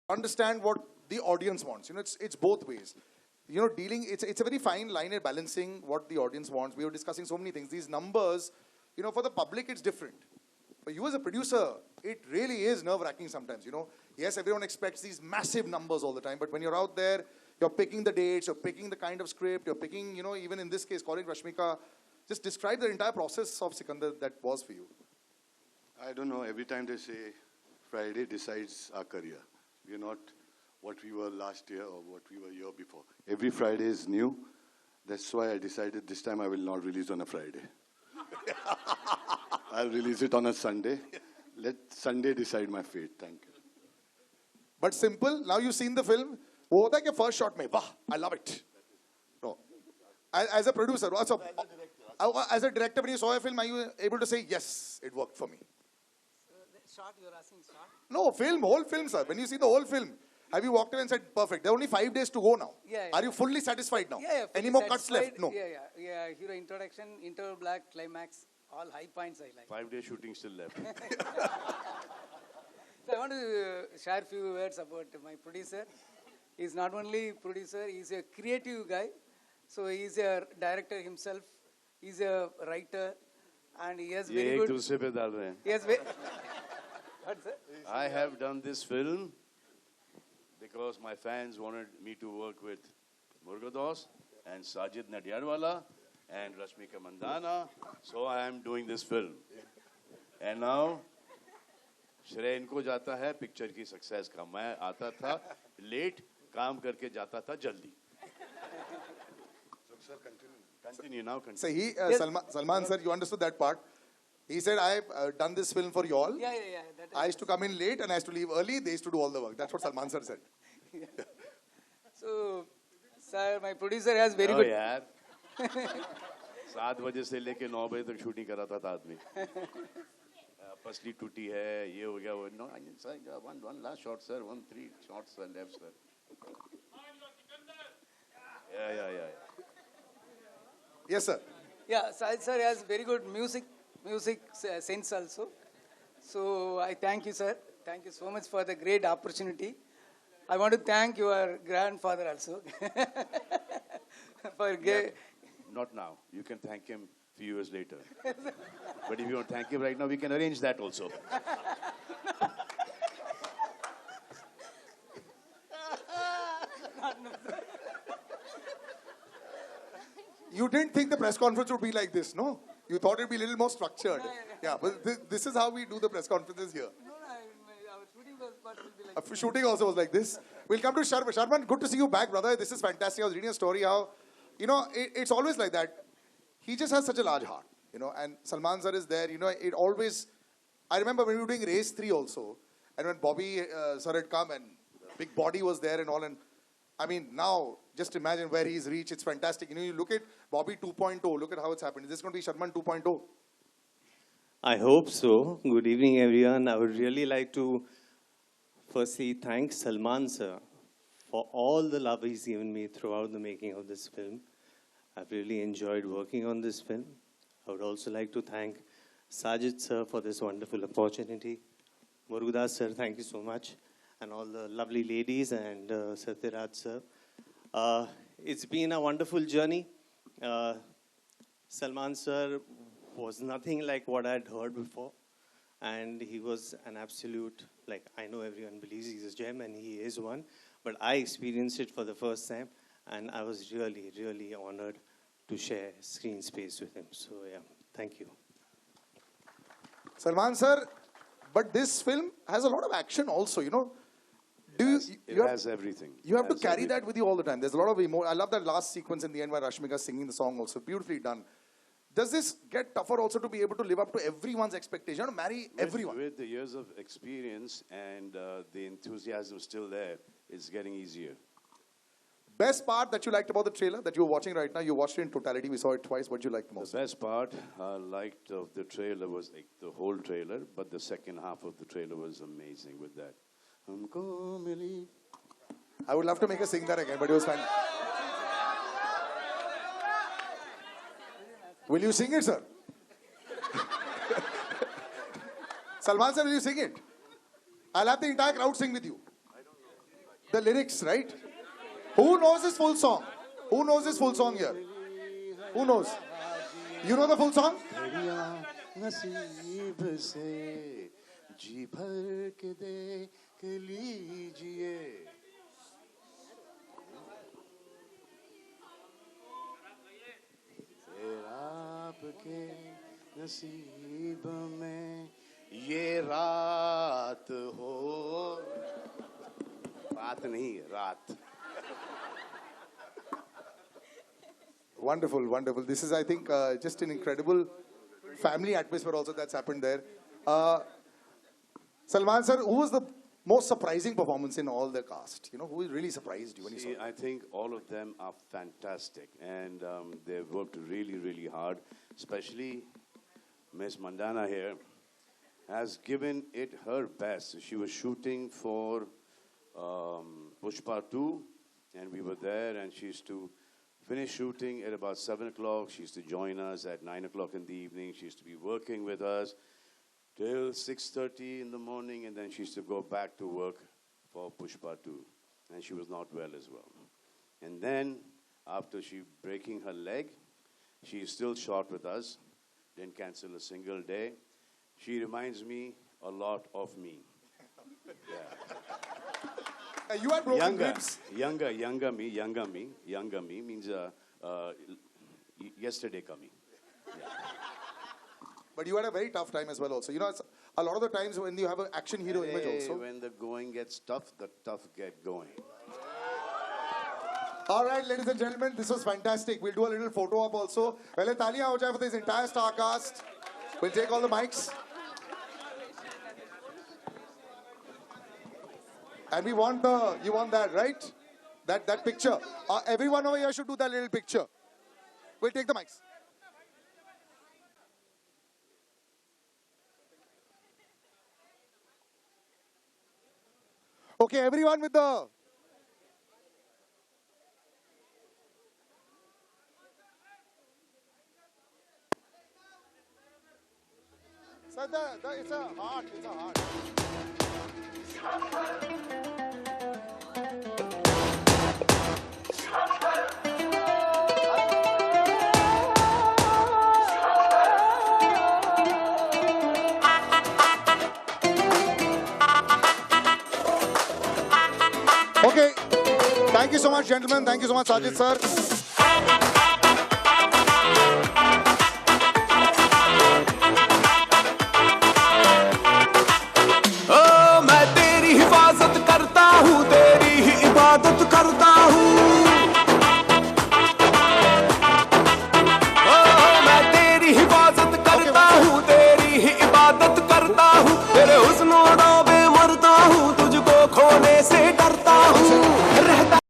understand what the audience wants. You know, it's both ways. You know, it's a very fine line at balancing what the audience wants. We were discussing so many things. These numbers, you know, for the public, it's different. For you as a producer, it really is nerve-wracking sometimes, you know. Yes, everyone expects these massive numbers all the time, but when you're out there, you're picking the dates, you're picking the kind of script, you're picking, you know, even in this case, calling Rashmika. Just describe the entire process of Sikandar that was for you. I don't know, every time they say Friday decides our career. We are not what we were last year or what we were year before. Every Friday is new. That's why I decided this time I will not release on a Friday. I'll release it on a Sunday. Let Sunday decide my fate. Thank you. But simple, now you've seen the film. वो होता है कि first shot में, वाह, I love it. No. As a producer, also, as a director, when you saw a film, are you able to say, yes, it worked for me? Shot, you're asking shot? No, film, whole film, sir. When you see the whole film, have you walked in and said, perfect, there are only 5 days to go now? Yeah. Are you fully satisfied now? Yeah. Any more cuts left? No. Yeah. Hero introduction, interval black, climax, all high points I like. 5 day shooting still left. So I want to share a few words about my producer. He's not only producer, he's a creative guy. So he's a director himself. He's a writer, and he has very good. दूसरे पे डाल रहे हैं. He has very. What, sir? I have done this film because my fans wanted me to work with Murugadoss and Sajid Nadiadwala and Rashmika Mandana. So I am doing this film. And now, श्रेय इनको जाता है picture की success का. मैं आता था late, काम करके जाता था जल्दी. So, sir, continue. Continue now. Continue. So Salman sir, you understood that part. He said, I've done this film for you all. Yeah. I used to come in late and I used to leave early. They used to do all the work. That's what Salman sir said. So, sir, my producer has very Oh, good. यार 7 बजे से लेके 9 बजे तक shooting कराता था आदमी. पसली टूटी है, ये हो गया वो. No, one last shot, sir. 3 shots are left, sir. Yeah. Yes, sir. Yeah, Sahid sir has very good music sense also. So I thank you, sir. Thank you so much for the great opportunity. I want to thank your grandfather also. Not now. You can thank him a few years later. But if you want to thank him right now, we can arrange that also. You didn't think the press conference would be like this, no? You thought it'd be a little more structured. Yeah, but this is how we do the press conferences here. No, our shooting was part will be like Shooting also was like this. We'll come to Sharman. Sharman, good to see you back, brother. This is fantastic. I was reading a story how, you know, it's always like that. He just has such a large heart, you know, and Salman sir is there. You know, it always, I remember when we were doing Race 3 also, and when Bobby sir had come and big body was there and all, and I mean, now, just imagine where he's reached. It's fantastic. You know, you look at Bobby 2.0. Look at how it's happened. Is this going to be Sharman 2.0? I hope so. Good evening, everyone. I would really like to firstly thank Salman sir for all the love he's given me throughout the making of this film. I've really enjoyed working on this film. I would also like to thank Sajid sir for this wonderful opportunity. Murugadoss sir, thank you so much. And all the lovely ladies and Satyaraj sir. It's been a wonderful journey. Salman sir was nothing like what I'd heard before. And he was an absolute, like I know everyone believes he's a gem and he is one. But I experienced it for the first time. And I was really, really honored to share screen space with him. So yeah, thank you. Salman sir, but this film has a lot of action also, you know. It has everything. You have to carry that with you all the time. There's a lot of emotion. I love that last sequence in the end where Rashmika is singing the song also. Beautifully done. Does this get tougher also to be able to live up to everyone's expectation, to marry everyone? With the years of experience and the enthusiasm still there, it's getting easier. Best part that you liked about the trailer that you're watching right now, you watched it in totality, we saw it twice, what did you like the most? The best part I liked of the trailer was like the whole trailer, but the second half of the trailer was amazing with that. I would love to make her sing that again, but it was fine. Will you sing it, sir? Salman sir, will you sing it? I'll have the entire crowd sing with you. the lyrics, right? Who knows his full song? Who knows his full song here? Who knows? You know the full song? घड़ियां नसीब से जी भर के देख लीजिए फिर आपके नसीब में ये रात हो रात नहीं रात Wonderful, wonderful. This is, I think, just an incredible family atmosphere also that's happened there. Salman sir, who was the most surprising performance in all the cast? You know, who really surprised you when you saw See, it? I think all of them are fantastic, and they've worked really, really hard. Especially Miss Mandana here has given it her best. She was shooting for Pushpa 2, and we were there, and she used to finish shooting at about 7 o'clock. She used to join us at 9 o'clock in the evening. She used to be working with us till 6:30 in the morning, and then she used to go back to work for Pushpa 2. And she was not well as well. And then, after she breaking her leg, she is still short with us, didn't cancel a single day. She reminds me a lot of me. You had broken ribs. Younger me means yesterday coming. But you had a very tough time as well also. You know, it's a lot of the times when you have an action hero image also. When the going gets tough, the tough get going. All right, ladies and gentlemen, this was fantastic. We'll do a little photo op also. Pehle taaliyan ho jaye for this entire star cast. We'll take all the mics. And we want you want that, right? That picture. Everyone over here should do that little picture. We'll take the mics. Okay, everyone with the... Sir, it's a heart, it's a heart. Okay. Thank you so much, gentlemen. Thank you so much, Sajid sir.